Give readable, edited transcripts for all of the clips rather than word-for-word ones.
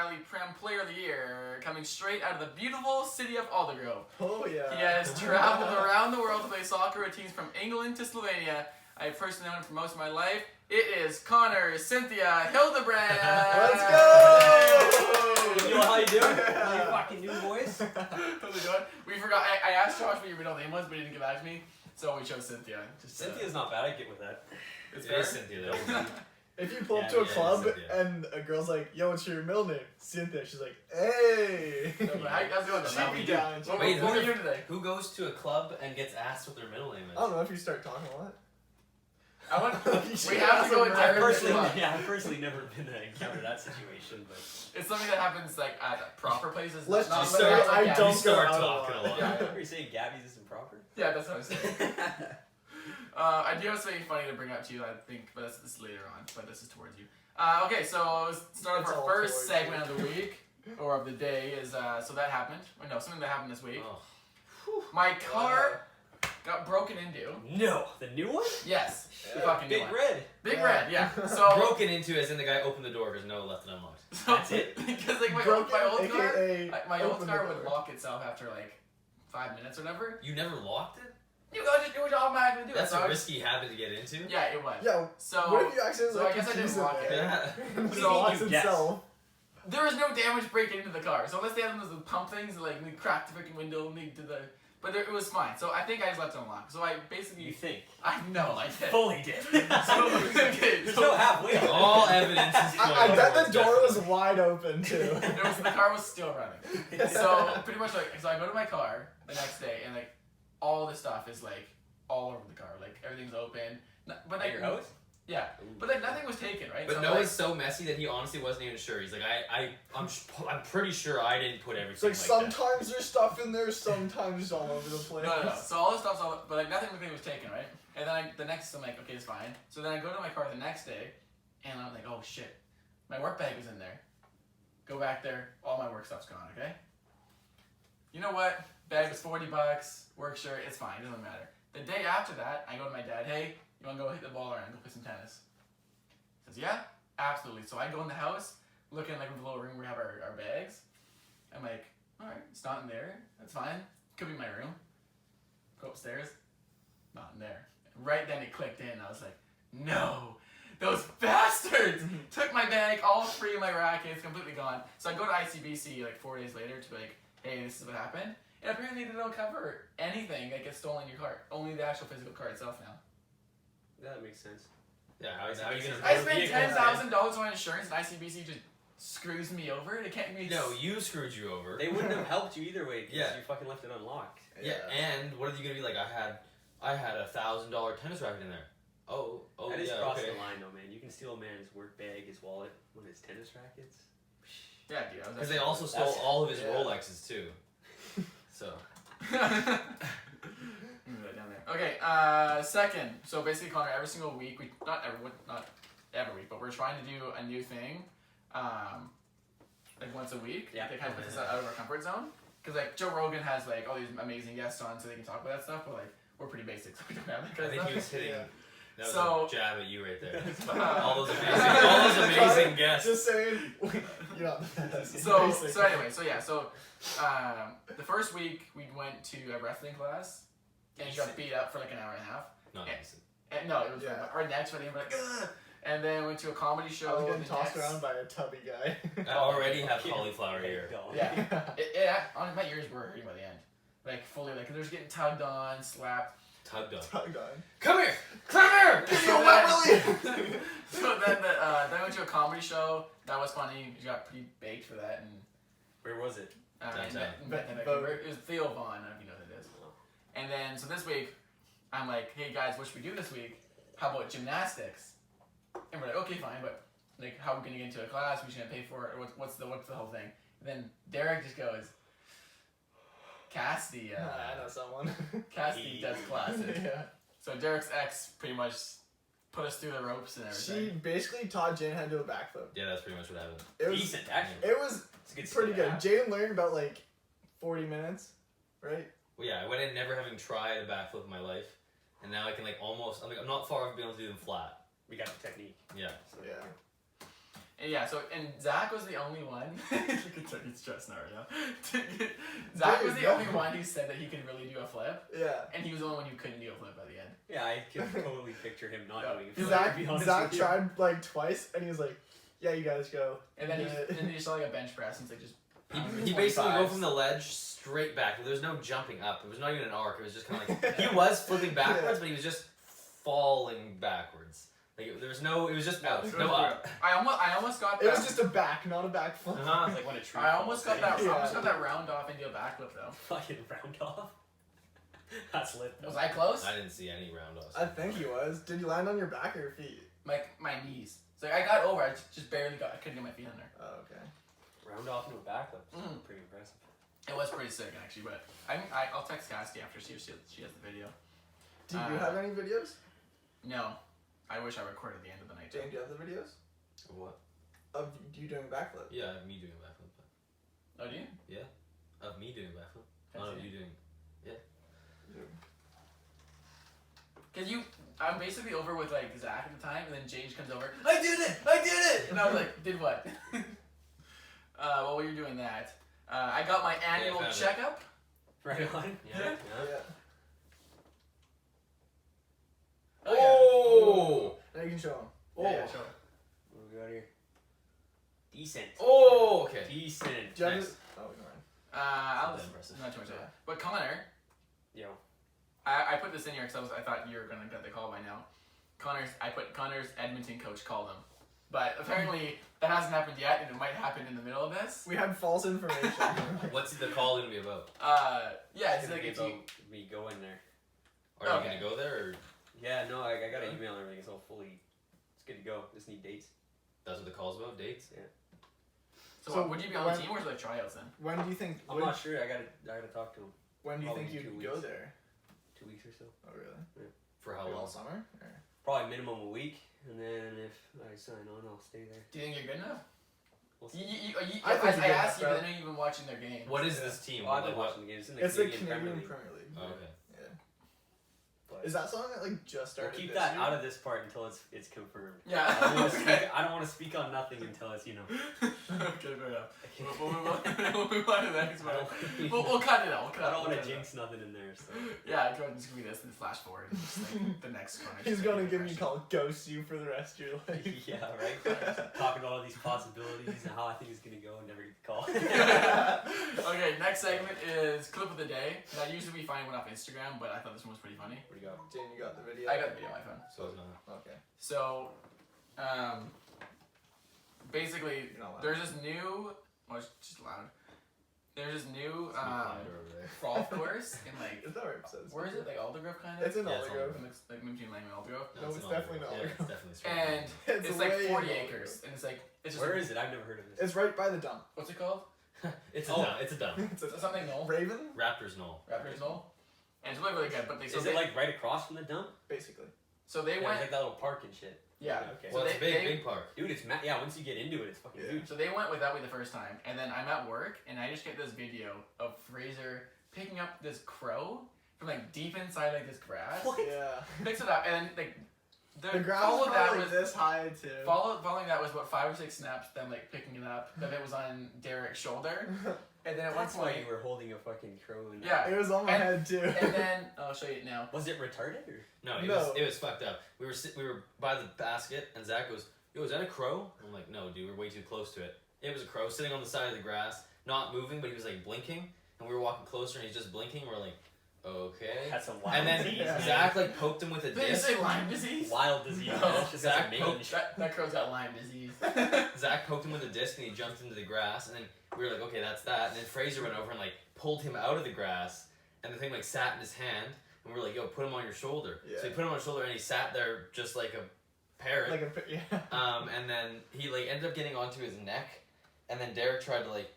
Riley Prem Player of the Year, coming straight out of the beautiful city of Aldergrove. Oh yeah. He has traveled around the world to play soccer with teams from England to Slovenia. I've personally known him for most of my life. It is Connor Cynthia Hildebrand. Let's go! Yo, how you doing? How you fucking doing, boys? Totally good. We forgot. I asked Josh what your middle name was, but he didn't get back to me, so we chose Cynthia. Just, Cynthia's not bad. I get with that. It's It fair. is Cynthia though. If you pull up Yeah, to a yeah, club Cynthia. and a girl's like, "Yo, what's your middle name?" Cynthia. She's like, "Hey." No, but how's it going? She'd How be we down. What, Wait, what who were you doing today? Who goes to a club and gets asked what their middle name is? I don't know if you start talking a lot. I want. You should We have ask to go him in right Derek's now. club. I've personally never been to encounter that situation, but It's something that happens like at proper places. Let's not just like- say not like I Gabby's. don't You start go out talking a lot. Yeah. are you saying Gabby's is improper? Yeah, that's what I'm saying. I do have something funny to bring up to you, I think, but this is later on. But this is towards you. Okay, so let's start off It's our all first towards segment you. of the week or of the day is so that happened. Or no, something that happened this week. Oh. My car got broken into. No, the new one? Yes, the Yeah. fucking new Big one. Red. Big Yeah. Red, yeah. So Broken into as in the guy opened the door because no left it unlocked. so That's it? because like my Broken, old car, AKA my old open car the would door. lock itself after like 5 minutes or whatever. You never locked it? You guys just do it automatically do That's it. So a I just- risky habit to get into. Yeah, it was. Yeah. So What if you accidentally so I like guess I didn't keys in lock it. there? Yeah. What do It you mean locks you guess? itself. there was no damage breaking into the car. So unless they had those pump things, like they cracked the freaking window and they did the. But it was fine. So I think I just left it unlocked. So I basically. You think? I know I did. Fully did. So, okay, There's so no halfway. All evidence is pointing I bet towards the door was definitely. wide open too. the car was still running. So pretty much like so I go to my car the next day and like all the stuff is like all over the car. Like everything's open. But At like your house? Yeah. But like nothing was taken, right? But so, Noah's so messy that he honestly wasn't even sure. He's like, I'm pretty sure I didn't put It's everything like like that. sometimes there's stuff in there, sometimes it's all over the place. No. So all the stuff's all, but like nothing was taken, right? And then the next, I'm like, okay, it's fine. So then I go to my car the next day, and I'm like, oh shit, my work bag was in there. Go back there, all my work stuff's gone. Okay. You know what? Bag was $40. Work shirt, it's fine. It doesn't matter. The day after that, I go to my dad. Hey, you want to go hit the ball around? Go play some tennis. He says, yeah, absolutely. So I go in the house, look in like the little room where we have our bags. I'm like, all right, it's not in there. That's fine. Could be my room. Go upstairs. Not in there. Right then it clicked in. I was like, no, those bastards took my bag, all three of my rackets, completely gone. So I go to ICBC like 4 days later to be like, hey, this is what happened. And apparently they don't cover anything that gets stolen in your car. Only the actual physical car itself now. That makes sense. Yeah, how are you gonna? I Motor spent vehicle, $10,000 on insurance and ICBC just screws me over. They can't be. No, you screwed you over. They wouldn't have helped you either way because Yeah. you fucking left it unlocked. Yeah, and what are you gonna be like? I had $1,000 tennis racket in there. Oh, That is yeah, crossing okay. the line though, man. You can steal a man's work bag, his wallet, one of his tennis rackets. Yeah, dude. I was Because they also stole That's- all of his yeah. Rolexes too. So Move that down there. Okay, second. So basically, Connor, every single week, not every week, but we're trying to do a new thing, like once a week. Yeah. That kind of puts us out of our comfort zone. Because like Joe Rogan has like all these amazing guests on, so they can talk about that stuff. But like we're pretty basic, so we don't have that I kind think of he was hitting. Yeah. That was So- a jab at you right there. stuff. all those amazing guests. Just saying, you're not the best. So Basically. anyway, the first week we went to a wrestling class, and she got beat up for like an hour and a half. Not Yeah. decent. And no, it was Yeah. our necks were like, ugh! And then went to a comedy show. I was getting the tossed next- around by a tubby guy. I already have Yeah. cauliflower ear. Yeah. Honestly, my ears were hurting by the end. Like fully, like they're just getting tugged on, slapped. Tugged on. Tugged on. Come here! Come here! So Beverly! so then I went to a comedy show. That was funny. We got pretty baked for that, and Where was it? Downtown. in Vancouver. It was Theo Vaughn. I don't know if you know who it is. And then so this week, I'm like, hey guys, what should we do this week? How about gymnastics? And we're like, okay, fine, but like, how are we gonna get into a class? We should pay for it, or what's the whole thing? And then Derek just goes, Cassidy, I know someone. Cassidy does classes. Yeah. So Derek's ex pretty much put us through the ropes and She everything. basically taught Jane how to do a backflip. Yeah, that's pretty much what happened. It was Decent, actually. it was It's a good pretty skill good. to have. Jane learned about like 40 minutes, right? Well, yeah, I went in never having tried a backflip in my life, and now I can like almost. I'm not far off being able to do them flat. We got the technique. Yeah. So. Yeah. Yeah, so, and Zach was the only one. Look at Turkey's stressed now, yeah. Zach was the only one who said that he could really do a flip, Yeah. and he was the only one who couldn't do a flip at the end. Yeah, I can totally picture him not Yeah. doing it. Zach, to be honest Zach with you. tried like twice, and he was like, "Yeah, you guys go." And then Yeah. and then he saw like a bench press, and he's like, just. He basically go 25s. from the ledge straight back. There was no jumping up. It was not even an arc. It was just kind of like he was flipping backwards, but he was just falling backwards. Like there was no. It was just out. No up. I almost got that. It was just a back, not a backflip. Uh-huh. It's like when a tree I almost got that. Yeah. I almost got that round off into a backflip though. fucking round off. That's lit. Was I close? I didn't see any round offs. I think he was. Did you land on your back or your feet? My knees. So I got over. I just barely got. I couldn't get my feet on there. Oh, okay. Round off into a backflip. Mhm. Pretty impressive. It was pretty sick actually, but I'll text Cassidy after she has the video. Do you have any videos? No, I wish I recorded the end of the night. Jane, do you have the videos What? of you doing backflip? Yeah, of me doing a backflip. Oh, do you? Of me doing a backflip. Can I Not of see you doing. Cause I'm basically over with like Zach at the time, and then Jage comes over. I did it! And I was like, did what? While we were doing that, I got my annual found it. checkup. Right on. Yeah. Yeah. Yeah. Oh! Now you can show him. Yeah, sure. What we got here? Decent. Oh! Okay. Decent. Do you have Nice. this? Oh, never mind. I'll That's impressive. not too much of that. But Connor, Yo. I put this in here because I thought you were gonna get the call by now. I put Connor's Edmonton coach called him, but apparently that hasn't happened yet, and it might happen in the middle of this. We had false information. What's the call gonna be about? Yeah, It's it's gonna like be if you. about me going there. Are you Okay. gonna go there, or Yeah, no, I got an email and everything. It's all fully. It's good to go. Just need dates. that's what the call's about? Dates? So, So would you be on the when- team or is it like tryouts then? When do you think? I'm not sure. I gotta talk to him. When do you Probably think 2 you'd go weeks. there? 2 weeks or so. Oh, really? For how Like all long? summer? Or? Probably minimum a week, and then if I sign on, I'll stay there. Do you think you're good enough? We'll see. I think you're I good asked you, enough, but I know you've been watching their games. What is Yeah. this team? Oh, I've Like, been what? watching the games. It's in the It's the Canadian Canadian Premier League. Premier League. Oh, okay. But Is that something that like just we'll started? keep this that year? out of this part until it's confirmed. Yeah. I don't want to Okay. speak. I don't want to speak on nothing until it's Okay, fair enough. We'll move on to the next I one. don't, We'll cut it out. I don't want to cut it out. jinx nothing in there. So Yeah, go ahead and just give me this and flash forward. And just, like, the next corner. He's gonna give me a call, ghost you for the rest of your life. yeah, right. Talking about all these possibilities and how I think it's gonna go and never get the call. Okay, next segment is clip of the day. Now, usually we find one off Instagram, but I thought this one was pretty funny. Where do you go? Jane, you got the video? I got the video on my phone. So it's not. Okay. So, basically, You're not loud. there's this new. Well, it's just loud. There's this new Finder over there. golf course in like. Is that where it says? Where is it? Like Aldergrove kind of? It's in Yeah, it's Aldergrove. Like between Lang and Aldergrove. No, it's not definitely not Yeah, Aldergrove. it's definitely straight. And It's it's like way 40 in acres, and it's like it's just Where like, is it? I've never heard of this. It's right by the dump. what's it called? It's a Oh. dump. It's a dump. It's Is it something Knoll? Raven, Raptors null. Raptors Knoll. And it's really really good. But they Is so it they like right across from the dump? basically. so they Yeah, went it's like that little park and shit. yeah. Okay. Well, So it's they- big, they- big park. Dude, it's yeah. Once you get into it, it's fucking Yeah. huge. So they went with that way the first time, and then I'm at work, and I just get this video of Fraser picking up this crow from like deep inside like this grass. What? Yeah. Picks it up, and then like The ground follow was that probably was this high too. following that was what 5 or 6 snaps. Then like picking it up. Then it was on Derek's shoulder, and then at one That's why point, you were holding a fucking crow in Yeah. It was on my And- head too. and then I'll show you it now. Was it retarded or? No, No. it was fucked up. We were by the basket, and Zach goes, "Yo, is that a crow?" I'm like, "No, dude, we're way too close to it." It was a crow sitting on the side of the grass, not moving, but he was like blinking, and we were walking closer, and he's just blinking. We're like, "Okay." That's some wild And then disease. Yeah. man. Zach like poked him with a Did you disc. say Lyme disease? Wild disease. No. Man. It's just got Zach some poked- mange. That crow's got Lyme disease. Zach poked him with a disc, and he jumped into the grass, and then we were like, "Okay, that's that." And then Fraser went over and like pulled him out of the grass, and the thing like sat in his hand, and we were like, "Yo, put him on your shoulder." Yeah. So he put him on his shoulder, and he sat there just like a parrot. Like a yeah. And then he like ended up getting onto his neck, and then Derek tried to like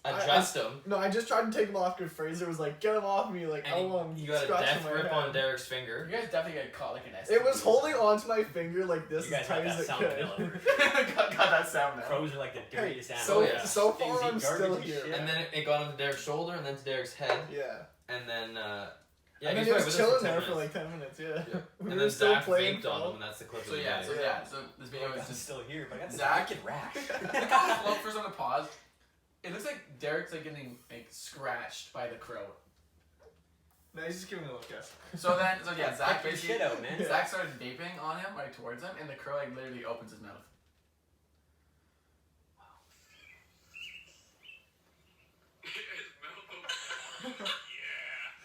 adjust him, No, I just tried to take him off because Fraser was like, "Get him off me!" Like, I and want he to got a scratch death my grip hand. on Derek's You finger. guys definitely got caught like an STD. It was holding onto my finger like this You guys as tight got as that it sound could. developer. got that sound now. Crows are like the Hey, dirtiest so animals. yeah. so Things far eat I'm garbage still and here. shit. And then it got onto Derek's shoulder, and then to Derek's head, Yeah. and then Yeah, and then he's he right was with us chilling for 10 there for minutes. like 10 minutes, yeah. Yeah. We And were then still Zach playing vaped on Fall. him, and that's the clip So of the yeah, day. so this video is I'm just still here, but I got this Zach- wicked rash. look for someone to pause. It looks like Derek's like getting like scratched by the crow. No, he's just giving me a look, guys. So yeah, Zach Check your basically shit out, man. Yeah. Zach started vaping on him right towards him, and the crow like literally opens his mouth.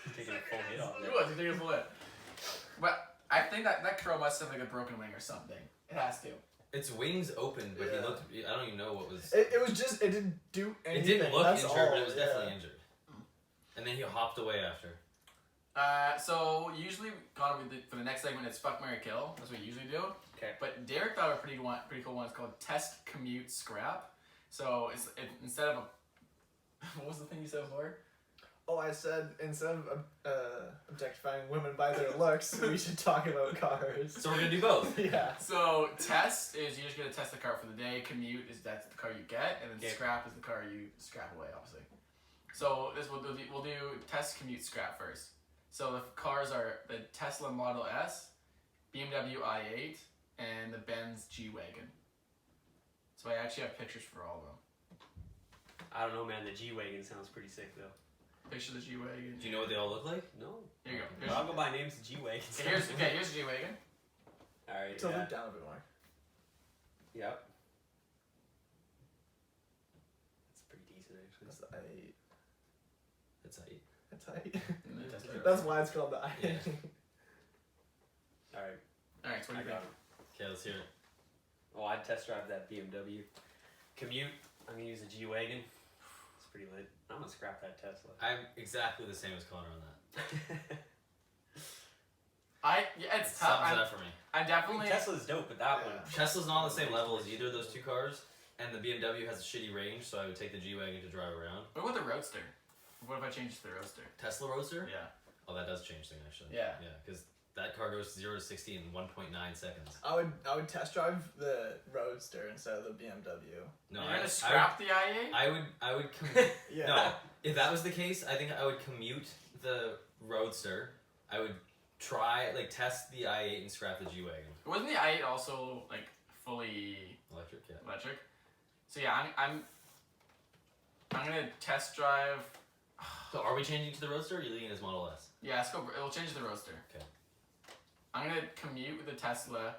He's taking a full hit off He there. was, he took a full hit. But I think that crow must have like a broken wing or something. It has to. Its wings opened, but Yeah. he looked. I don't even know what was. It was just, it didn't do It anything. didn't look That's injured, all, but it was yeah. definitely injured. And then he hopped away after. So usually, Connor, for the next segment, it's fuck, marry, kill. That's what we usually do. Okay. But Derek thought of a pretty cool one. It's called test, commute, scrap. So instead of a what was the thing you said before? Oh, I said instead of objectifying women by their looks, we should talk about cars. So we're gonna do both. Yeah. So test is you're just gonna test the car for the day. Commute is that's the car you get, and then Okay. scrap is the car you scrap away, obviously. So we'll do test, commute, scrap first. So the cars are the Tesla Model S, BMW i8, and the Benz G-Wagon. So I actually have pictures for all of them. I don't know, man. The G-Wagon sounds pretty sick, though. Picture the G-Wagon. Do you know what they all look like? No. Here you go. But I'll go by names of G-Wagons. Here's the G-Wagon. Alright, Tilt yeah. it down a bit more. Yep. That's pretty decent, actually. That's the I8. It's height. That's height. And the Tesla. That's why it's called the I8. Yeah. Alright, Alright, so what I do you got think? it. Okay, let's hear it. Oh, I'd test drive that BMW. Commute, I'm gonna use the G-Wagon. It's pretty lit. I'm gonna scrap that Tesla. I'm exactly the same as Connor on that. Yeah, it's It tough. sums it up for me. I'm I mean, definitely. Tesla's dope, but that one. Tesla's not on the same level as either of those two cars, and the BMW has a shitty range, so I would take the G-Wagon to drive around. What about the Roadster? What if I change it to the Roadster? Tesla Roadster? Yeah. Oh, that does change things actually. Yeah. Yeah, because that car goes 0 to 60 in 1.9 seconds. I would test drive the Roadster instead of the BMW. No, You're gonna scrap the i8? I would commute. Yeah. No, if that was the case, I think I would commute the Roadster. I would test the i8 and scrap the G-Wagon. Wasn't the i8 also like fully Electric, yeah. electric? So yeah, I'm gonna test drive. So are we changing to the Roadster or are you leaving as Model S? Yeah, let's go. It'll change the Roadster. Okay. I'm gonna commute with the Tesla,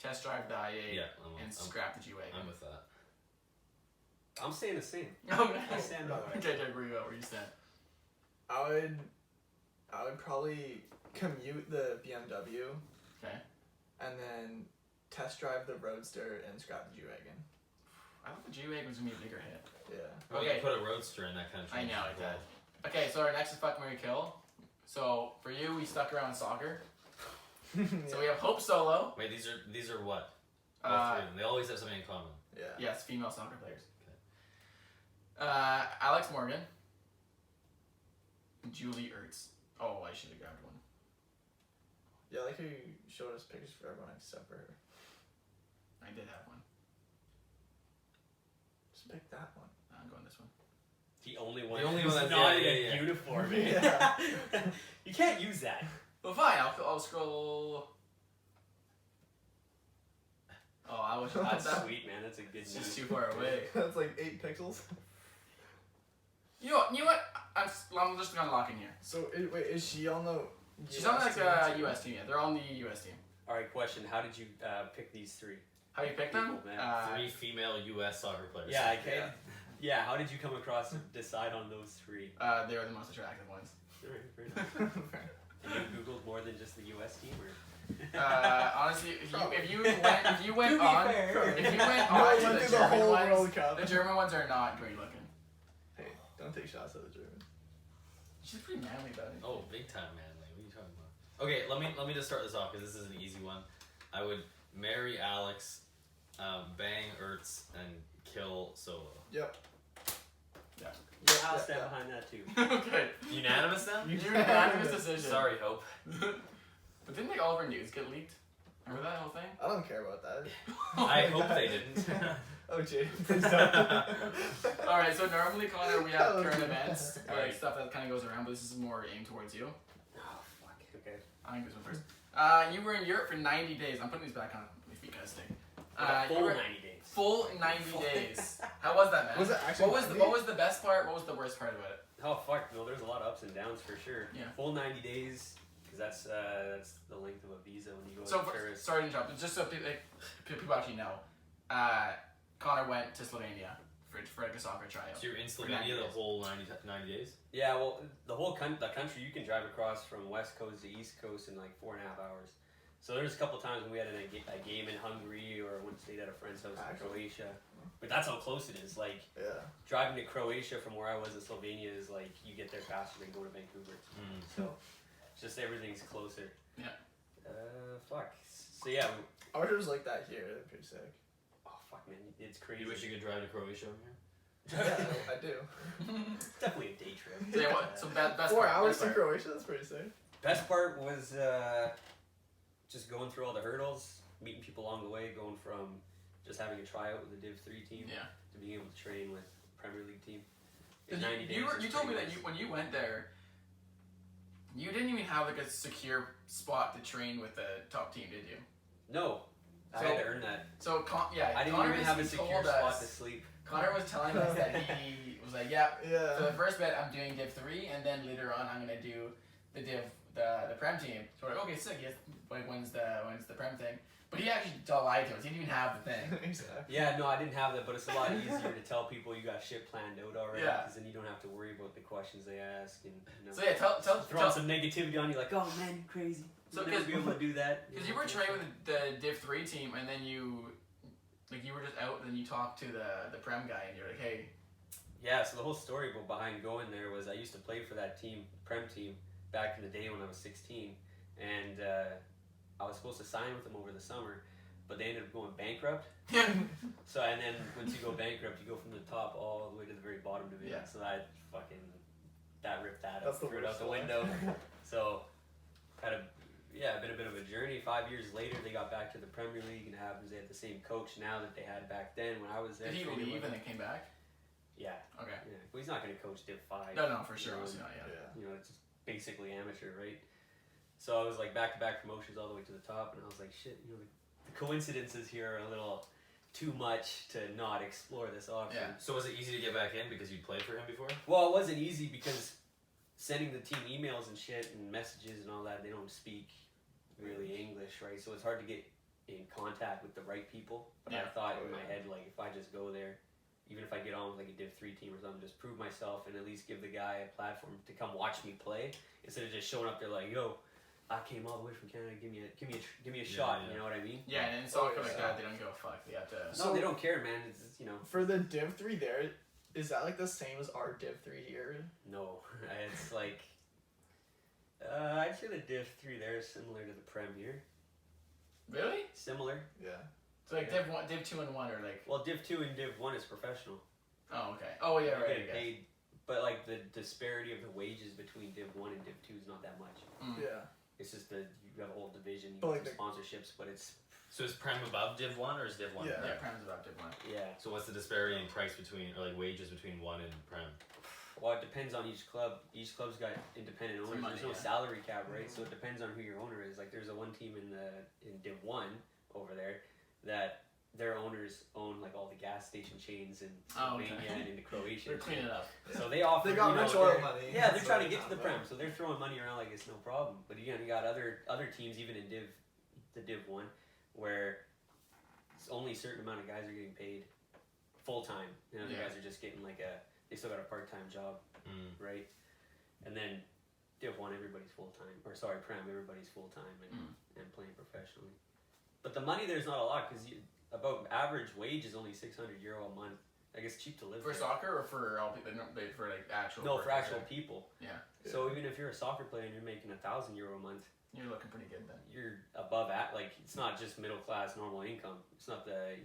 test drive the i8, Yeah, and scrap the G-Wagon. I'm with that. I'm saying the same. Oh, I stand by what I Okay, okay, where you go? Where you stand? I would probably commute the BMW. Okay. And then test drive the Roadster and scrap the G-Wagon. I thought the G-Wagon was gonna be a bigger hit. Yeah. Well, Okay. you put a Roadster in that kind of I changes know the it whole- does. Okay, so our next is fuck, marry, kill. So for you, we stuck around soccer. So we have Hope Solo. Wait, these are what? All Uh, three of them. They always have something in common. Yeah. Yes, female soccer players. Alex Morgan. Julie Ertz. Oh, I should have grabbed one. Yeah, I like how you showed us pictures for everyone except for her. I did have one. Just pick that one. I'm going this one. The only one. The only who's one that's- not yeah, in yeah, a yeah. uniform. Yeah. You can't use that. Well, fine. I'll scroll. Oh, I was. That's That, sweet, man. That's a good it's just move. too far away. That's like 8 pixels. You know what? I'm just gonna lock in here. So, wait, is she on the She's on like team the too? US team. Yeah, they're on the US team. All right, question. How did you pick these three? How you pick them? People, man. 3 female U.S. soccer players. Yeah, I can. Yeah, how did you come across and decide on those three? They were the most attractive ones. And you Googled more than just the U.S. team, or? Honestly, if you went To be on, fair. if you went No, on it to went the through the German whole ones, World Cup. the German ones are not great looking. Hey, don't take shots at the German. She's pretty manly about it. Oh, big time, man. Like, what are you talking about? Okay, let me just start this off because this is an easy one. I would marry Alex, bang Ertz, and kill Solo. Yep. Yeah. I'll stand behind that too. Okay. Unanimous then? Unanimous decision. Sorry, Hope. But didn't like all of our news get leaked? Remember that whole thing? I don't care about that. I hope they didn't. Oh, Jay, please don't. Alright, so normally, Connor, we have Oh, current yeah. events, Right. like stuff that kind of goes around, but this is more aimed towards you. Okay. I think this one first. You were in Europe for 90 days. I'm putting these back on. My feet gotta stink. A You full were- 90 days. Full 90 days. How was that, man? Was it actually What was 90? what was the best part? What was the worst part about it? Oh fuck! No, there's a lot of ups and downs for sure. Yeah. Full 90 days, because that's the length of a visa when you go So, to tourist. sorry to interrupt, but just so people actually know, Connor went to Slovenia for like a soccer tryout. So you're in For 90 Slovenia the days. whole 90 days? Yeah, well, the whole the country you can drive across from west coast to east coast in like 4.5 hours. So there's a couple times when we had a game in Hungary or when we stayed at a friend's house in Actually. Croatia. But that's how close it is. Like Yeah. driving to Croatia from where I was in Slovenia is like you get there faster than going to Vancouver. Mm. So just everything's closer. Yeah. Fuck. So yeah. I wish it was like that here. That'd be pretty sick. Oh fuck, man, it's crazy. You wish you could drive to Croatia over here? Yeah, I do. It's definitely a day trip. So, yeah, what, so best 4 part, hours best to part. Croatia. That's pretty sick. Best part was just going through all the hurdles, meeting people along the way, going from just having a tryout with the Div 3 team Yeah. to being able to train with Premier League team. In 'Cause 90 days. you is told me pretty that nice. when you went there, you didn't even have like a secure spot to train with the top team, did you? No, I So- had to earn that. So I didn't Connor even have a basically secure told spot us- to sleep. Connor was telling us that he was like, yeah, for the Yeah. first bit I'm doing Div 3, and then later on I'm gonna do the the Prem team. So we're like, okay, sick. Yes, like when's the Prem thing? But he actually lied to us. He didn't even have the thing. Exactly. Yeah, no, I didn't have that, but it's a lot easier to tell people you got shit planned out already, Yeah. because then you don't have to worry about the questions they ask and So yeah, tell throwing some negativity on you, like, oh man, you're crazy. So, You'll never 'cause- be able to do that. because you were training with the Div 3 team, and then you were just out, and then you talked to the Prem guy, and you're like, hey, Yeah, so the whole story behind going there was I used to play for that team, Prem team, back in the day when I was 16, and I was supposed to sign with them over the summer, but they ended up going bankrupt. So and then once you go bankrupt, you go from the top all the way to the very bottom division. Yeah. So that ripped that That's up, the threw it out worst the one. window. So had been a bit of a journey. 5 years later, they got back to the Premier League, and it happens they had the same coach now that they had back then when I was there. did he training leave with and them. then came back? Yeah, Okay. yeah. Well, he's not going to coach Div 5. No, for sure. You know, Obviously not, yeah. Yeah. you know, it's just basically amateur, right? So I was like back-to-back promotions all the way to the top, and I was like, shit, you know, the coincidences here are a little too much to not explore this option. Yeah. So was it easy to get back in because you played for him before? Well, it wasn't easy because sending the team emails and shit and messages and all that, they don't speak really English, right? So it's hard to get in contact with the right people. But I Yeah. thought in Oh, my yeah. head, like, if I just go there, even if I get on with like a Div 3 team or something, just prove myself and at least give the guy a platform to come watch me play instead of just showing up there like, yo, I came all the way from Canada, give me a shot, yeah. you know what I mean? Yeah, and in soccer like yeah. that, they don't give a fuck. They have to. No, So- they don't care, man. It's you know, For the Div 3 there, is that like the same as our Div 3 here? no, it's like, I'd say the Div 3 there is similar to the Prem here. Really? Similar. Yeah. So like Div 1, Div 2, and 1 are like. Well, Div 2 and Div 1 is professional. Oh, okay. Oh yeah, You're right. I getting guess. paid, but like the disparity of the wages between Div 1 and Div 2 is not that much. Mm. Yeah. It's just that you have a whole division, you But, get like, the sponsorships, but it's, So is Prem above Div 1 or is Div 1 Yeah. Prem? Yeah, Prem's about Div 1. yeah. So what's the disparity in price between, or like wages between 1 and Prem? Well, it depends on each club. Each club's got independent Some owners. money, There's no yeah. salary cap, right? So it depends on who your owner is. Like there's a one team in Div 1 over there that their owners own like all the gas station chains in Oh, okay. Slovenia and into Croatia. They're cleaning it up. So they offer. They got you know, rich oil they're- money. Yeah, they're so trying to get to the not Prem, bad. so they're throwing money around like it's no problem. But again, you got other teams even in the Div 1 where it's only a certain amount of guys are getting paid full time. You know, the Yeah. guys are just getting like they still got a part time job, Mm. right? And then Div 1, everybody's full time, or sorry, Prem, everybody's full time and playing professionally. But the money there's not a lot because about average wage is only €600 a month. I guess cheap to live For there. soccer or for all people? For like actual. No, for workers, actual right? people. Yeah. So even if you're a soccer player and you're making €1,000 a month, You're looking pretty good then. you're above like it's not just middle class normal income. It's not the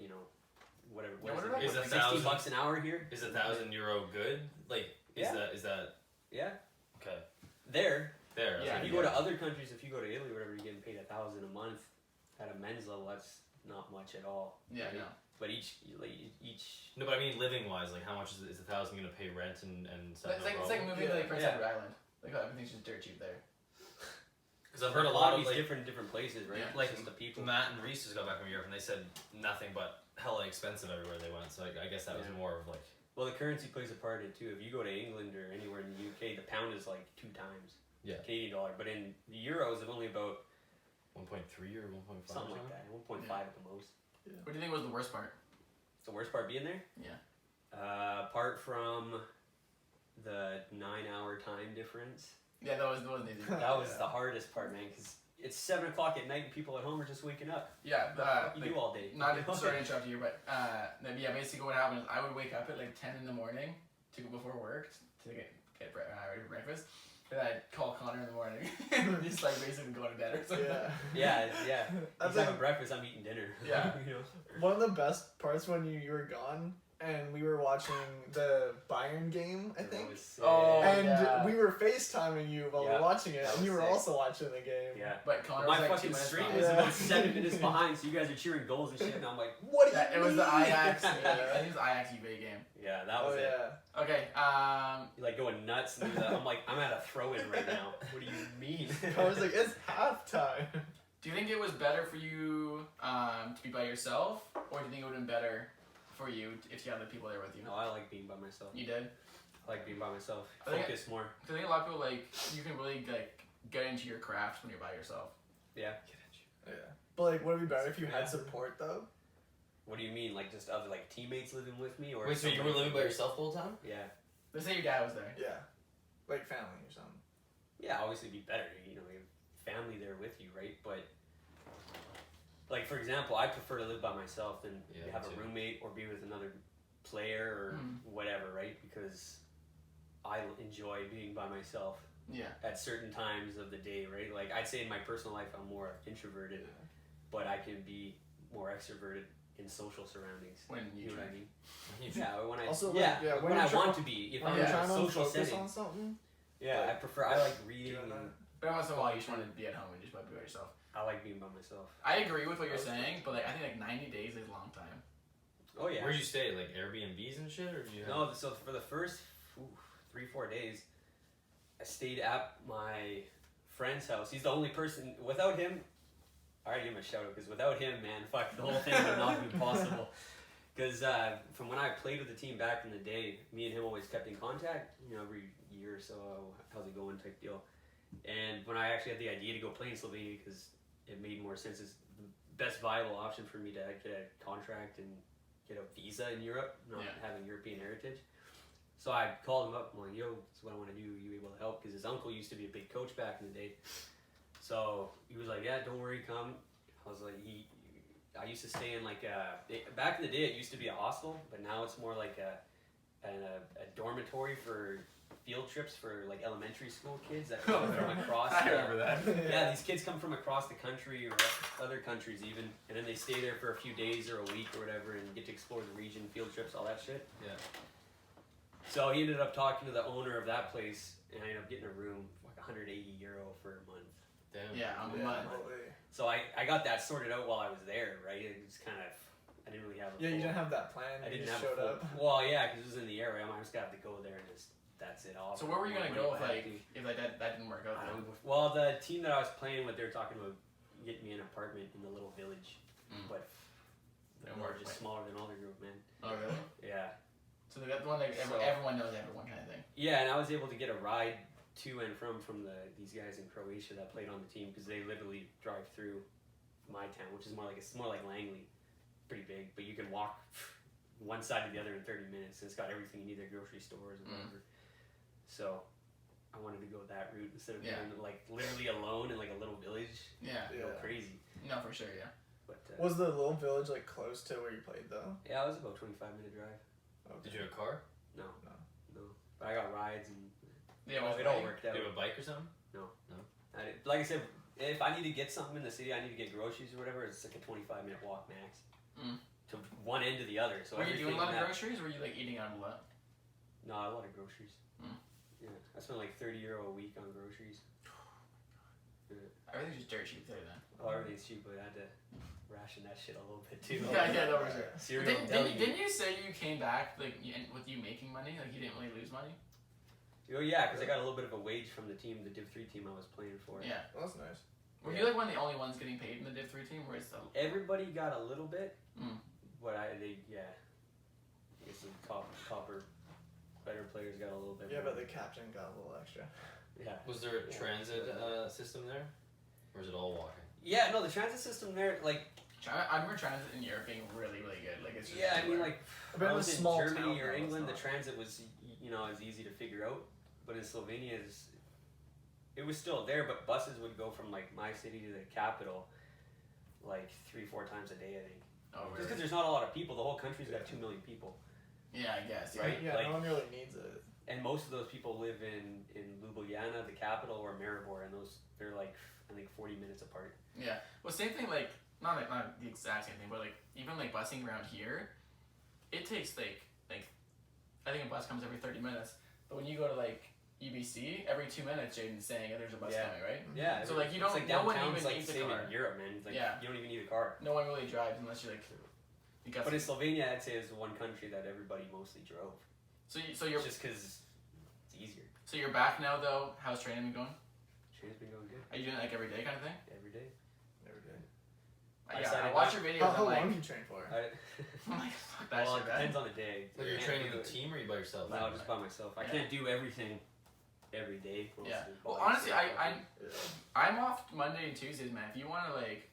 whatever. Yeah, what is did I it? Is Like a 60 thousand- bucks an hour here? Is €1,000 good? Like, Yeah. is that, Yeah, okay. there. There. Yeah, If you yeah. go to other countries, if you go to Italy, or whatever, you're getting paid $1,000 a month at a men's level. That's not much at all. Yeah, right? no. But each No, but I mean living wise, like how much is 1,000 going to pay rent and stuff? It's like moving to like Prince Yeah. Edward Island. Like everything's just dirt cheap there. Because Because I've heard a lot of these like different places, right? Yeah. Like, Just the people. Matt and Reese just got back from Europe and they said nothing but hella expensive everywhere they went. So I guess that was Yeah. more of like Well, the currency plays a part in it too. If you go to England or anywhere in the UK, the pound is like 2 times Yeah. Canadian dollar, but in the euros, it's only about 1.3 or 1.5 something like that, 1.5 at the most. What do you think was the worst part? It's the worst part being there. Yeah. Apart from the 9-hour time difference, Yeah, that wasn't easy. that was Yeah. the hardest part, man. Because it's 7 o'clock at night and people at home are just waking up. Yeah, What you do all day? not to sorry to interrupt you, but yeah, basically what happened is I would wake up at like 10 in the morning to go before work to get ready for breakfast. And I'd call Connor in the morning and just like basically go to bed or something. Yeah. Yeah. I He's think having breakfast. I'm eating dinner. Yeah. you know. one of the best parts when you were gone and we were watching the Bayern game, I That think. was sick. Oh, And yeah. we were FaceTiming you while we Yeah, were watching it, that and you was were sick. also watching the game. Yeah. But Connor My was like 2 fucking minutes stream behind. was Yeah. about 7 minutes behind, so you guys are cheering goals and shit, and I'm like, What do you It was the mean? Ajax. I Yeah. think it was the Ajax UV game. yeah, that was Oh it. yeah. Okay. You're like going nuts, and I'm like, I'm at a throw-in right now. What do you mean? I was like, it's halftime. Do you think it was better for you to be by yourself, or do you think it would have been better for you if you had the people there with you? No, I like being by myself. You did. I like being by myself. I think Focus more. 'Cause I think a lot of people like you can really like get into your craft when you're by yourself. Yeah. Yeah. But like, would it be better if you Yeah. had support though? What do you mean? Like just other like teammates living with me, or Wait, so you were somebody- living by yourself the whole time? Yeah. Let's say your dad was there. Yeah. Like family or something. Yeah, obviously it'd be better. You know, you have family there with you, right? But like for example, I prefer to live by myself than Yeah, have me a too. roommate or be with another player or Mm. whatever, right? Because I enjoy being by myself Yeah. at certain times of the day, right? Like I'd say in my personal life, I'm more introverted, Yeah. but I can be more extroverted in social surroundings. When You you know what I drink. mean? Yeah, when I Also, yeah, like, yeah, when when I you're want to be. If When I'm you're in a trying to social focus setting, on something, yeah, like, I prefer. I like reading. doing that. And But once in a while, you just want to be at home and just be by yourself. I like being by myself. I agree with what you're That's saying, but like I think like 90 days is a long time. Oh yeah. Where'd you stay? Like Airbnbs and shit, or do you? Have... No, so for the first 3-4 days, I stayed at my friend's house. He's the only person. Without him, I already give him a shout out because without him, man, fuck, the whole thing would not be possible. Because from when I played with the team back in the day, me and him always kept in contact. You know, every year or so, how's it going type deal. And when I actually had the idea to go play in Slovenia, because it made more sense, it's the best viable option for me to get a contract and get a visa in Europe, not Yeah. having European heritage. So I called him up. I'm like, yo, this is what I want to do. You able to help? Because his uncle used to be a big coach back in the day. So he was like, yeah, don't worry, come. I was like, I used to stay in like back in the day it used to be a hostel, but now it's more like a dormitory for field trips for like elementary school kids that come from across. I remember that. Yeah, these kids come from across the country or other countries even, and then they stay there for a few days or a week or whatever and get to explore the region, field trips, all that shit. Yeah. So he ended up talking to the owner of that place, and I ended up getting a room for like 180 euro for a month. Damn. Yeah, on the Yeah, month. holy. So I got that sorted out while I was there, right? It was kind of, I didn't really have a Yeah, you full- didn't have that plan. I You didn't just have a showed full, up. Well, yeah, because it was in the area. I just got to go there and just, that's it. I'll So where were you gonna money go if if I had like to. if like that didn't work out? I Then? don't know. Well, the team that I was playing with, they were talking about getting me an apartment in the little village, Mm. but Didn't more work. just smaller than Aldergrove, man. Oh really? Yeah. So they got the one that So- everyone knows everyone kind of thing. Yeah, and I was able to get a ride to and from these guys in Croatia that played on the team because they literally drive through my town, which is more like Langley, pretty big, but you can walk one side to the other in 30 minutes. And it's got everything you need, their grocery stores and whatever. So I wanted to go that route instead of Yeah. being like literally alone in like a little village. Yeah. Go Yeah. crazy. No, for sure. Yeah. But Was the little village like close to where you played though? yeah, it was about 25-minute drive. Okay. Did you have a car? No. No. But I got rides and Yeah. it all worked out. Do you have a bike or something? Like I said, if I need to get something in the city, I need to get groceries or whatever. It's like a 25-minute walk max to one end to the other. So Were you doing a everything lot of that- groceries, or were you like eating out a lot? No, a lot of groceries. Mm. Yeah, I spent like €30 a week on groceries. Everything's just dirt cheap there then. Oh, everything's cheap, but I had to ration that shit a little bit too. Yeah, no, for sure. Cereal. Didn't you say you came back like with you making money, like you didn't really lose money? Oh yeah, because I got a little bit of a wage from the team, the Div 3 team I was playing for. Yeah. Well, that's nice. Were you like one of the only ones getting paid in the Div 3 team? Where it's the Everybody got a little bit, Mm. but I guess the copper better players got a little bit. Yeah, more. but the captain got a little extra. Yeah. Was there a transit system there, or is it all walking? Yeah, no, the transit system there, like, I remember transit in Europe being really, really good. Like it's just yeah, I mean, everywhere. like, But I in a was in small Germany town, or though, it's England, the not. transit was, is easy to figure out, but in Slovenia, it was still there, but buses would go from, like, my city to the capital, like, 3-4 times a day, I think. Oh, Just really? because there's not a lot of people, the whole country's got 2 million people. Yeah, I guess. Right? Yeah, Like- no one really needs it. And most of those people live in Ljubljana, the capital, or Maribor, and they're like, I think 40 minutes apart. Yeah. Well, same thing. Like not the exact same thing, but like even like busing around here, it takes like I think a bus comes every 30 minutes. But when you go to like UBC, every 2 minutes, Jaden's saying there's a bus Yeah. coming, right? Yeah. So, like, you it's don't- like no one downtown's, even like, needs a same car. in Europe, man. It's like, Yeah. you don't even need a car. No one really drives unless you're like. You got But in Slovenia, I'd say is the one country that everybody mostly drove. so you're Just because it's easier. so you're back now though. How's training been going? Train's been going good Are you doing it like every day kind of thing? every day. Every day. I Yeah, I decided watch not- your videos. How I'm like, long do you train for? I'm like, fuck that Well, shit, it man. depends on the day. Like you're I training can't with do a team or you by yourself? it- No, just by myself. I Yeah. can't do everything every day. Mostly. Yeah. Well, Body honestly, stuff. I'm off Monday and Tuesdays, man. If you want to like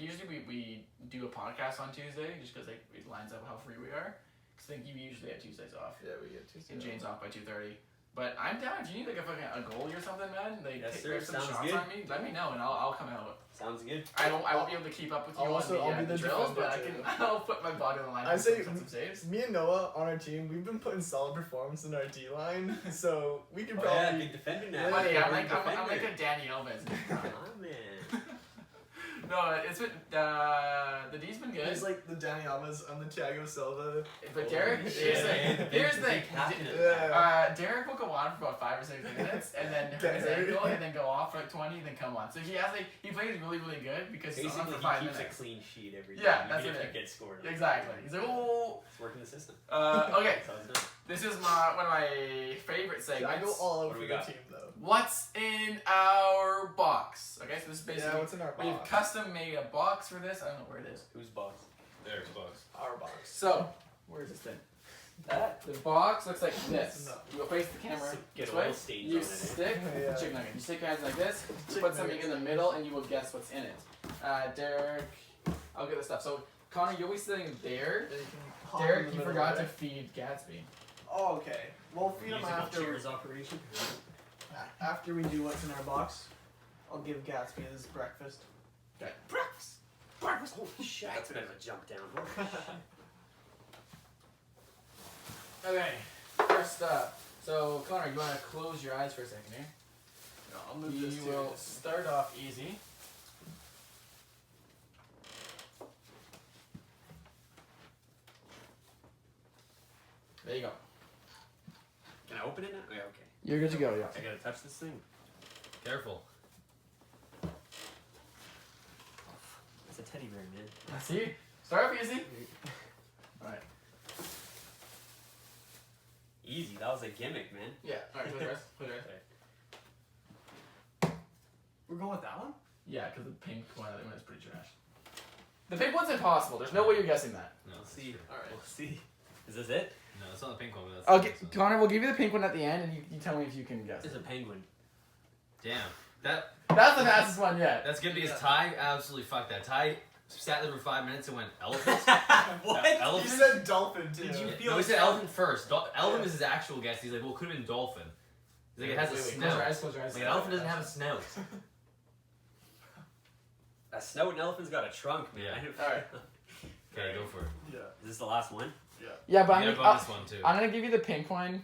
usually we do a podcast on Tuesday just because like it lines up how free we are. Cause I think you usually have Tuesdays off. Yeah, we get Tuesday. And Jane's off by 2:30. But I'm down if you need like a goalie or something, man. Like Yes, take sir. grab some Sounds shots good. on me. Let me know and I'll come out. Sounds good. I won't be able to keep up with you I'll on be the the drills, but I defender, can too. I'll put my body on the line. I and say- put some saves. Me and Noah on our team, we've been putting solid performance in our D line, so we could Oh, yeah, probably. big defender Yeah, now. Buddy, yeah, I'm Big like defender. a Danny Elvis. Ah, man. No, it's been the D's been good. He's like the Danny Alves and the Thiago Silva. But Derek, Oh, here's shit. the here's the thing. Captain. Yeah. Derek will go on for about 5 or 6 minutes, and then hurt his Derek. ankle, and then go off for like 20, then come on. So he has like he plays really really good because he's on Basically, for he 5 keeps minutes. a clean sheet every Yeah, day, that's even what if it you get scored on. Exactly. He's like, oh. It's working the system. Okay, That's how it's done. this is one of my favorite I go segments. all What out do for we the got? team though. What's in our box? Okay, so this is Yeah, basically what's in our we've box? custom made a box for this. I don't know where it is. Who's boss? There's bugs. Our box. So where is this thing? The box looks like this. No. You face the camera Get this oil way. stains You on it. stick Yeah. chicken nugget. You stick your hands like this. Chicken Put something nuggets. in the middle, and you will guess what's in it. Derek, I'll get the stuff. So Connor, you're always sitting there. Yeah, you can hop in Derek, the you middle forgot to there. feed Gatsby. Oh, okay. We'll feed him Musical after. cheers operation. After we do what's in our box, I'll give Gatsby his breakfast. Okay. Breakfast. Breakfast. Holy shit. That's a bit of a jump down. Okay. First up. So Connor, you want to close your eyes for a second here? No, I'll move this You to will this. start off easy. There you go. Can I open it now? Yeah, okay. You're good to go, yeah. I gotta touch this thing. Careful. It's a teddy bear, man. See? Start off easy. Alright. Easy. That was a gimmick, man. Yeah. Alright, play the rest. Play the rest. We're going with that one? Yeah, because the pink one is pretty trash. The pink one's impossible. There's no way you're guessing that. No, We'll that's see. true. Alright. We'll see. Is this it? No, it's not the pink one. But that's Okay, the next one. Connor, we'll give you the pink one at the end, and you tell me if you can guess. It's a penguin. Damn. That's That's the fastest one yet. good because Yeah. Ty absolutely fucked that. Ty sat there for 5 minutes and went elephant. What? You Elephant. said dolphin too. Did you feel No, he like said elephant first. Elephant Yeah. is his actual guess. He's like, well, it could have been dolphin. He's like, it has a Close your snout. eyes, close your eyes. Like an elephant doesn't have a snout. A snout and elephant's got a trunk, man. Yeah. Alright. Okay, go for it. Yeah. Is this the last one? Yeah, but You I'm get a gonna, bonus one too. I'm gonna give you the pink one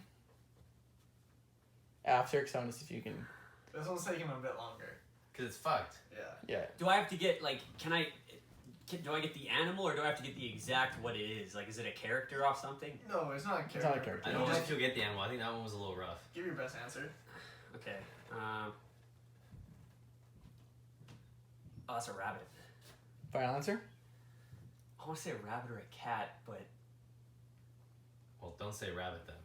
after, because I want to see if you can. This one's taking a bit longer. Because it's fucked. Yeah. Yeah. Do I have to get, like, do I get the animal or do I have to get the exact what it is? Like, is it a character off something? No, it's not a character. It's not a character. I don't know if you'll get the animal. I think that one was a little rough. Give your best answer. Okay. Oh, that's a rabbit. Final answer? I want to say a rabbit or a cat, but Well, don't say rabbit then.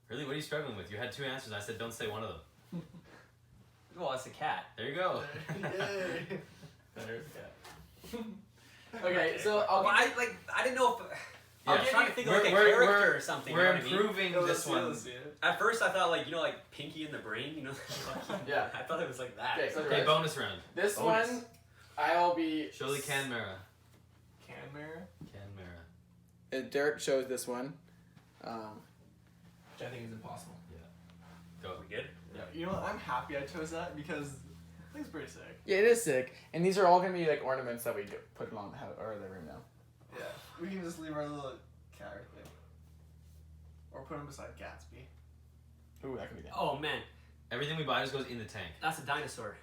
Really, what are you struggling with? You had 2 answers. I said don't say one of them. Well, it's a cat. There you go. Yay. There's the cat. Okay, so I'll Well, give I didn't know if. I'll I was give trying you- to think of like a we're- character or something. We're you know what I mean? improving this one. At first, I thought like Pinky in the Brain. You know. Yeah. I thought it was like that. Okay, so Okay, bonus round. this Bonus. one, I'll be. Shirley Canmara. Canmara? Canmara. Derek chose this one, which I think is impossible. Go. We good? You know what? I'm happy I chose that because I think it's pretty sick. Yeah, it is sick, and these are all gonna be like ornaments that we put along the house or the room now. Yeah. We can just leave our little cat right there. Or put him beside Gatsby. Ooh, that could be good. Oh man, Everything we buy just goes in the tank. that's a dinosaur.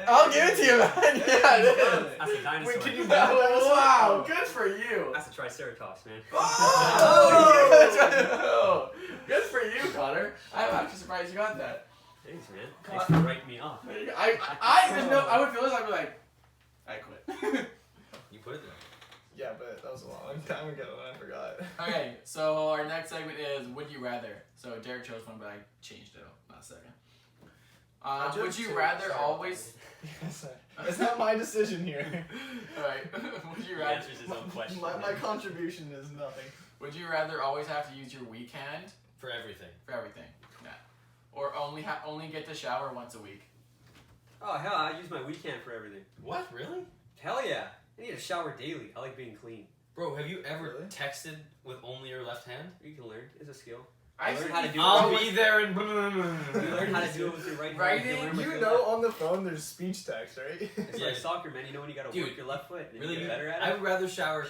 I'll give it to you, man. Yeah, it is. That's a dinosaur. Wait, can you Wow, good for you. That's a Triceratops, man. Oh, good for you, Connor. I'm actually surprised you got that. Thanks, man. Thanks for writing me off. I would feel this. I'd be like, I quit. You put it there. Yeah, but that was a long time ago and I forgot. Okay, so our next segment is Would You Rather. So Derek chose one, but I changed it last second. Would you rather always? Yes, it's not my decision here. Alright. Would you He rather? answers his own question. My contribution is nothing. Would you rather always have to use your weak hand For everything. for everything? Yeah. Or only get to shower once a week? Oh hell, I use my weak hand for everything. What? Really? Hell yeah. I need to shower daily. I like being clean. Bro, have you ever Really? texted with only your left hand? You can learn. It's a skill. I learned think how to you do I'll always- be there and. You learn how to do it with your right hand. Writing, learn with You your know left. on the phone there's speech text, right? It's Yeah. like soccer, man. You know when you gotta Dude, work your left foot and Really? you get better at I it? would rather shower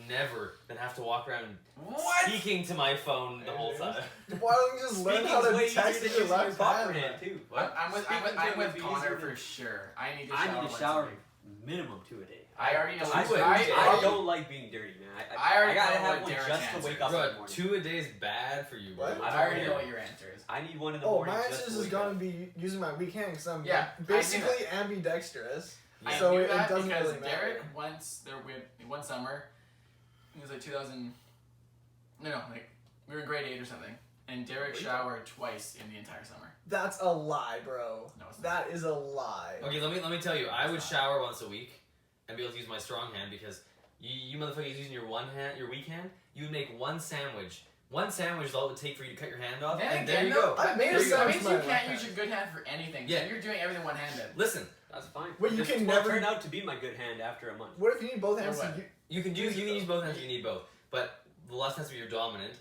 never than have to walk around What? speaking to my phone the whole time. Why don't you just learn how Speaking's way to easier text than with your using your left proper hand? hand, too. I'm with Speaking would be Connor easier for than- sure. I need to I shower. need once to a shower week. minimum 2 a day. I already know. I don't like being dirty, man. I already gotta know have what one Derek's just to answer wake is. up in the Bro, morning. 2 a day is bad for you, bro. What? I already know what your answer is. I need one in the Oh, morning. my just answer to is wake gonna up. be using my weak hand because I'm Yeah, I knew basically ambidextrous. I So knew it that doesn't because really matter. Derek once one summer, it was like 2000. No, like we were in grade 8 or something, and Derek Wait. showered twice in the entire summer. That's a lie, bro. No, it's not. That is a lie. Okay, let me tell you. I would shower once a week and be able to use my strong hand because you motherfuckers using your one hand, your weak hand. You would make one sandwich. One sandwich is all it would take for you to cut your hand off, Then and there again, you though, go. I made that a means sandwich you with my can't left use hand. your good hand for anything. Yeah. So you're doing everything one-handed. Listen, That's fine. Well, you This can will never- turn out to be my good hand after a month. What if you need both hands Or to what? use? you can use both hands. You need both, but the left has to be your dominant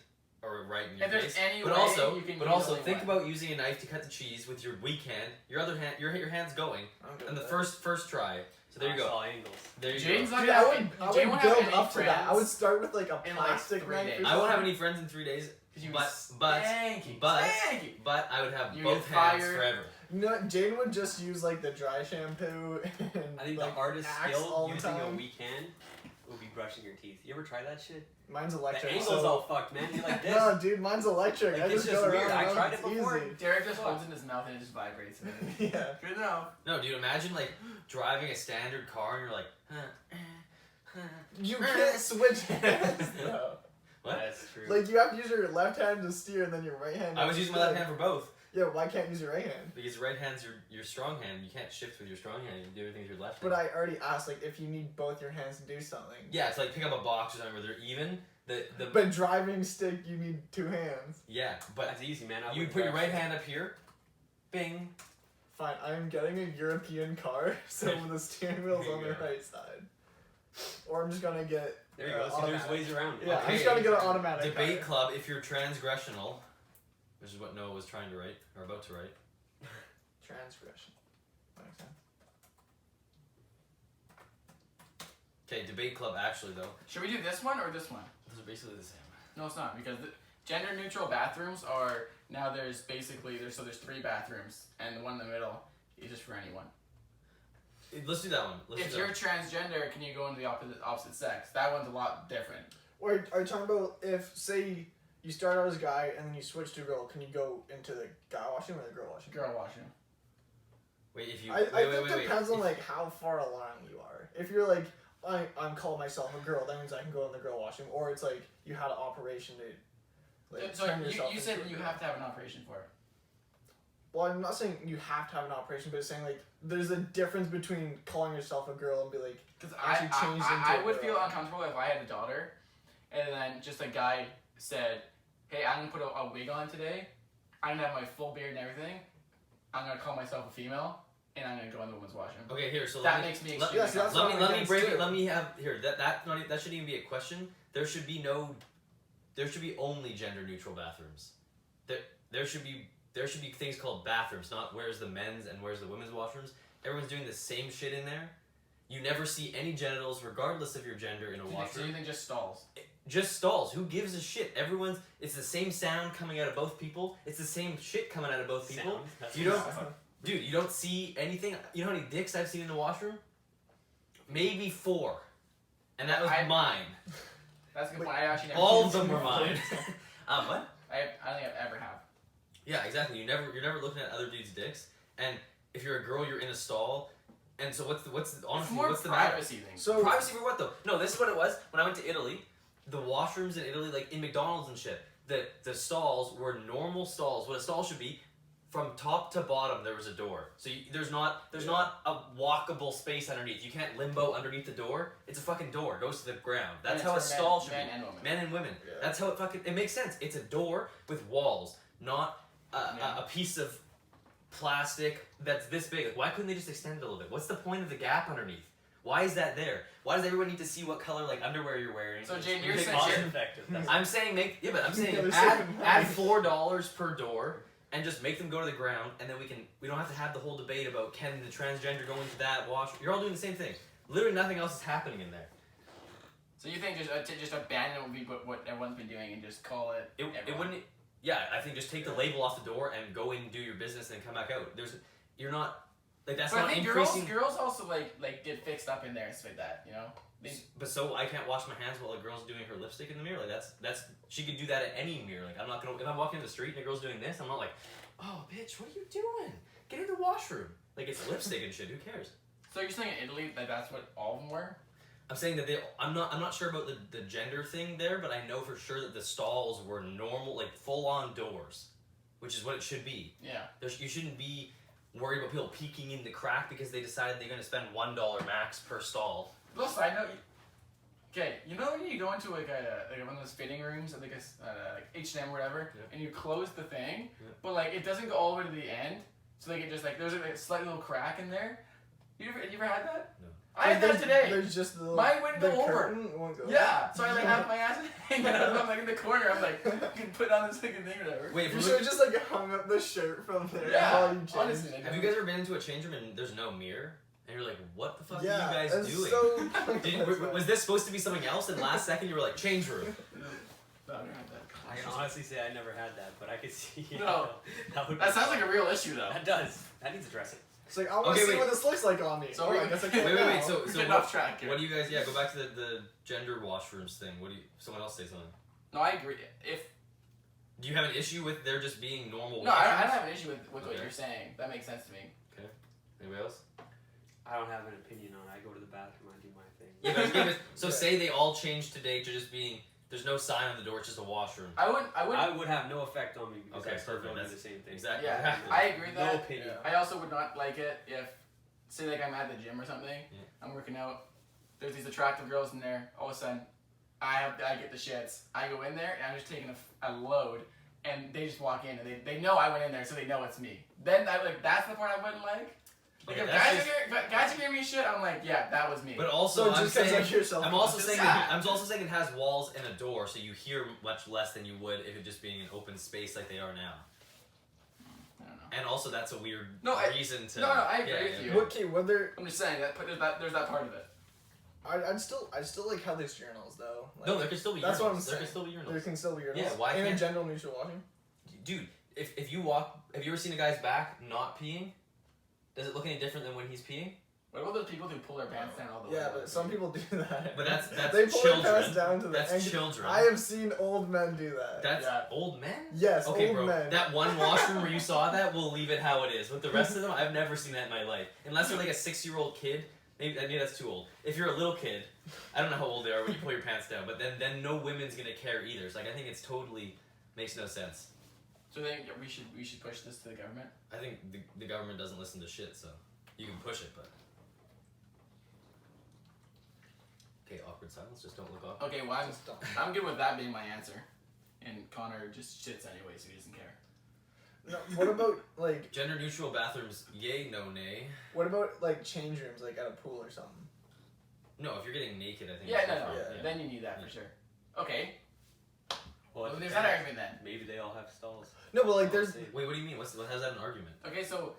or right in your If there's face. any But way also, you can but use also only think one. about using a knife to cut the cheese with your weak hand. Your other hand, your hand's going, I'm good and the with that. first try. So there you That's go. all angles. There you James go. not Dude, gonna I have would, any- I Jay would won't have build any up to that. I would friends start with like a in, like, plastic 3 knife. days. or I won't have something. any friends in 3 days, 'cause you but stanky, but stanky. but I would have You both get hands fired. forever. You know, what? Jane would just use like the dry shampoo. And, I think like, the hardest Axe skill all the using a time. weak hand would be brushing your teeth. You ever try that shit? Mine's The electric. angle's so... all fucked, man. You're like this. No, dude, mine's electric. Like, I it's just just go weird. around. I and tried it's it before. Easy. Derek just holds it in his mouth and it just vibrates. Yeah. Good enough. No, dude, imagine like driving a standard car and you're like, You can't switch hands though. What? That's true. Like you have to use your left hand to steer, and then your right hand. I was to using my left steer. hand for both Yeah, why can't you use your right hand? because your right hand's your strong hand. You can't shift with your strong hand. You do everything with your left But hand. I already asked like if you need both your hands to do something. Yeah, it's like pick up a box or something where they're even. The But driving stick, you need two hands. yeah, but That's easy, man. I you wouldn't put your grab right shit. hand up here, bing. Fine, I'm getting a European car, so the steering wheel's on the There you go. right side. Or I'm just gonna get. There you go. See, there's automatic. ways around it. Yeah, I'm Okay. just gonna get an automatic. Debate car. club. If you're transgressional, which is what Noah was trying to write or about to write. Transgression. Makes sense. Okay, debate club. Actually, though, Should we do this one or this one? those are basically the same. No, it's not because the gender neutral bathrooms are now there's 3 bathrooms and the one in the middle is just for anyone. Let's do that one. Let's If do you're that transgender, can you go into the opposite sex? That one's a lot different. Or are you talking about if say you start out as a guy and then you switch to a girl? Can you go into the guy washroom or the girl washroom? Girl washing. Wait, if you. I wait, think wait, wait, depends on If- like how far along you are. If you're like I'm calling myself a girl, that means I can go in the girl washroom. Or it's like you had an operation to Like, So turn yourself you said into a you girl. have to have an operation for it. Well, I'm not saying you have to have an operation, but saying like there's a difference between calling yourself a girl and be like, Because Actually changed into I a would feel girl. uncomfortable if I had a daughter, and then just a guy said, "Hey, I'm gonna put a wig on today. I'm gonna have my full beard and everything. I'm gonna call myself a female, and I'm gonna go in the women's washroom." Okay, here. So That let me, makes me let- extremely Yes, that's uncomfortable. what let I'm me against break too. it. Let me have here. That shouldn't even be a question. There should be no. There should be only gender neutral bathrooms. There should be things called bathrooms, not where's the men's and where's the women's washrooms. Everyone's doing the same shit in there. You never see any genitals, regardless of your gender, in a So you washroom. think just stalls? Just stalls. Who gives a shit? Everyone's. It's the same sound coming out of both people. It's the same shit coming out of both people. Sound. That's You what don't- it's about. Dude, you don't see anything. You know how many dicks I've seen in the washroom? Maybe 4, and that was I- mine. That's a good point. I actually never. All seen of them it. were mine. What? I don't think I've ever have. Yeah, exactly. You're never looking at other dudes' dicks. And if you're a girl, you're in a stall. And so what's It's honestly more what's the matter? privacy thing. So Privacy for what though? No, this is what it was. When I went to Italy, the washrooms in Italy, like in McDonald's and shit, the stalls were normal stalls. What a stall should be, from top to bottom there was a door. So there's not a walkable space underneath. You can't limbo underneath the door. It's a fucking door. It goes to the ground. That's And how a it's for stall should men be. and women. Men and women. Yeah. That's how it makes sense. It's a door with walls, not Yeah. a piece of plastic that's this big. Like, why couldn't they just extend it a little bit? What's the point of the gap underneath? Why is that there? Why does everyone need to see what color like underwear you're wearing? So, Jane, you're It's saying- cost effective. That's I'm saying I'm saying They're add saving money. add $4 per door and just make them go to the ground, and then we don't have to have the whole debate about can the transgender go into that wash. You're all doing the same thing. Literally nothing else is happening in there. So you think just abandon would be what everyone's been doing and just call it? It everyone? wouldn't. Yeah, I think just take the label off the door and go in and do your business and come back out. You're not like that's But I not think increasing. girls also like get fixed up in there and stuff like that. You know. But so I can't wash my hands while a girl's doing her lipstick in the mirror. Like that's she could do that at any mirror. Like I'm not gonna if I'm walking in the street and a girl's doing this, I'm not like, oh bitch, what are you doing? Get in the washroom. Like it's lipstick and shit. Who cares? So you're saying in Italy that's what all of them were? I'm saying that I'm not sure about the gender thing there, but I know for sure that the stalls were normal, like full on doors, which is what it should be. Yeah. You shouldn't be worried about people peeking in the crack because they decided they're gonna spend $1 max per stall. Little side note. Okay, you know when you go into like one of those fitting rooms at like H&M or whatever, Yeah. and you close the thing, Yeah. but like it doesn't go all the way to the end, so like it just like there's a slight little crack in there. You ever had that? No. I had that today. There's just the Mine wouldn't the go over. curtain won't go. Yeah, so I like have my ass hanging out. I'm like in the corner. I'm like, you can put on this fucking thing or whatever. Wait, You if should we're have just like hung up the shirt from there Yeah, while you changed. honestly. have you guys ever been into a change room and there's no mirror? And you're like, what the fuck Yeah, are you guys that's doing? so. Was this supposed to be something else? And last second you were like, change room. No, I don't have that. I can honestly say I never had that, but I could see. No. That Sounds like a real issue though. That does. That needs addressing. It's like I want to Okay, see wait. what this looks like on me. So oh, we- I guess I wait, can't Wait, now. so We're so getting what, off track here. what do you guys? Yeah, go back to the gender washrooms thing. What do you? Someone else say something. No, I agree. If Do you have an issue with there just being normal? no, I don't have an issue with what Okay. you're saying. That makes sense to me. Anybody else? I don't have an opinion on it. I go to the bathroom. I do my thing. Yeah, but so Yeah. say they all change today to just being. There's no sign on the door. It's just a washroom. I would. I would have no effect on me because Okay, I still perfect. go do That's the same thing. Exactly. Yeah, exactly. I agree with No that. opinion. Yeah. I also would not like it if, say, like I'm at the gym or something. Yeah. I'm working out. There's these attractive girls in there. All of a sudden, I get the shits. I go in there and I'm just taking a load, and they just walk in and they know I went in there, so they know it's me. Then that's the part I wouldn't like. Like Okay, if that's guys are giving me shit, I'm like, yeah, that was me. But also, So I'm just because saying. like yourself. I'm also Just saying that. I'm also saying it has walls and a door, so you hear much less than you would if it just being an open space like they are now. I don't know. And also, that's a weird No, reason to. no, I agree with you. Okay, whether I'm just saying that there's that part of it. I'd still like how there's urinals though. Like, No, there can still be That's urinals. what I'm There saying. can still be urinals. there can still be urinals. Yeah, why in a can't- general neutral washing? Dude, if you walk, have you ever seen a guy's back not peeing? Does it look any different than when he's peeing? What about those people who pull their pants down all the way? Yeah, but some people do that. But that's they pull children. their pants down to the That's ankle. children. I have seen old men do that. That's Yeah. old men? Yes, Okay, old bro. men. That one washroom where you saw that, we'll leave it how it is. With the rest of them, I've never seen that in my life. Unless they're like a 6-year-old kid. Maybe that's too old. If you're a little kid, I don't know how old they are when you pull your pants down, but then no women's gonna care either. So like I think it's totally Makes no sense. So I think we should push this to the government. I think the government doesn't listen to shit, so you can push it, but. Okay, awkward silence. Just don't look awkward. Okay, well Just don't. I'm good with that being my answer, and Connor just shits anyway, so he doesn't care. No, what about like Gender neutral bathrooms, yay, no, nay. what about like change rooms like at a pool or something? No, if you're getting naked, I think. Yeah, it's no, different. Yeah. Then you need that for sure. Okay, Well, well, there's that argument then. maybe they all have stalls. No, but like there's Wait, what do you mean? What has that an argument? Okay, so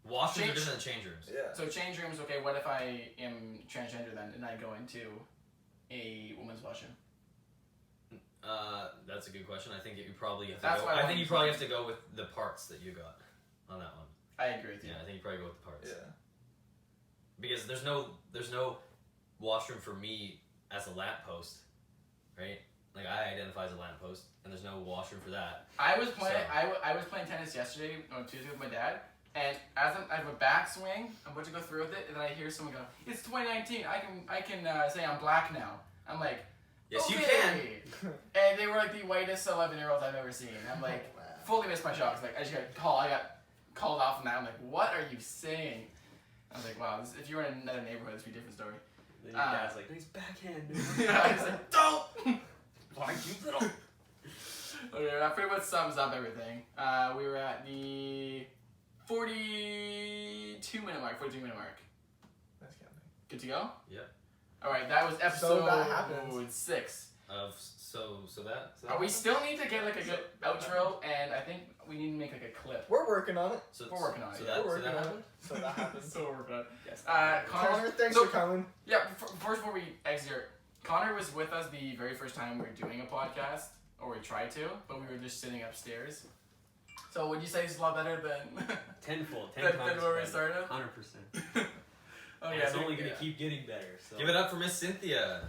Washrooms are Change- different than change rooms. yeah. change rooms. Okay, what if I am transgender then, and I go into a woman's washroom? That's a good question. I think you probably have to That's go. why I I think wanted you to- probably have to go with the parts that you got on that one. I agree with you. Yeah, I think you probably go with the parts. Yeah. Because there's no washroom for me as a lamppost, right? Like I identify as a lamppost, and there's no washroom for that. I was playing. So- I was playing tennis yesterday on Tuesday with my dad, and as I have a backswing, I'm about to go through with it, and then I hear someone go, "It's 2019. I can say I'm black now." I'm like, Yes, you "Okay." can. And they were like the whitest 11-year-olds I've ever seen. I'm like, Oh, wow. fully missed my shot. 'Cause, like I just got called off on that. I'm like, what are you saying? I was like, wow. If you were in another neighborhood, it'd be a different story. Then your dad's like, nice backhand, dude. I was like, don't. Why you little? Okay, that pretty much sums up everything. We were at the 42-minute mark. 42-minute mark. That's counting. Good to go? Yep. All right, that was So episode that happens. 6. So that. We still need to get like a good outro, and I think we need to make like a clip. We're working on it. So, We're working on it, So yeah. that, We're so working that on happened? it. So that happens. So we're working on it. Yes. Connor, Thanks so- for coming. Yeah, first before we exit here, Connor was with us the very first time we were doing a podcast, or we tried to, but we were just sitting upstairs. So would you say this is a lot better than Tenfold, ten than times where we better. started? 100%. Oh And yeah, it's I only think- gonna yeah. keep getting better. So. Give it up for Miss Cynthia.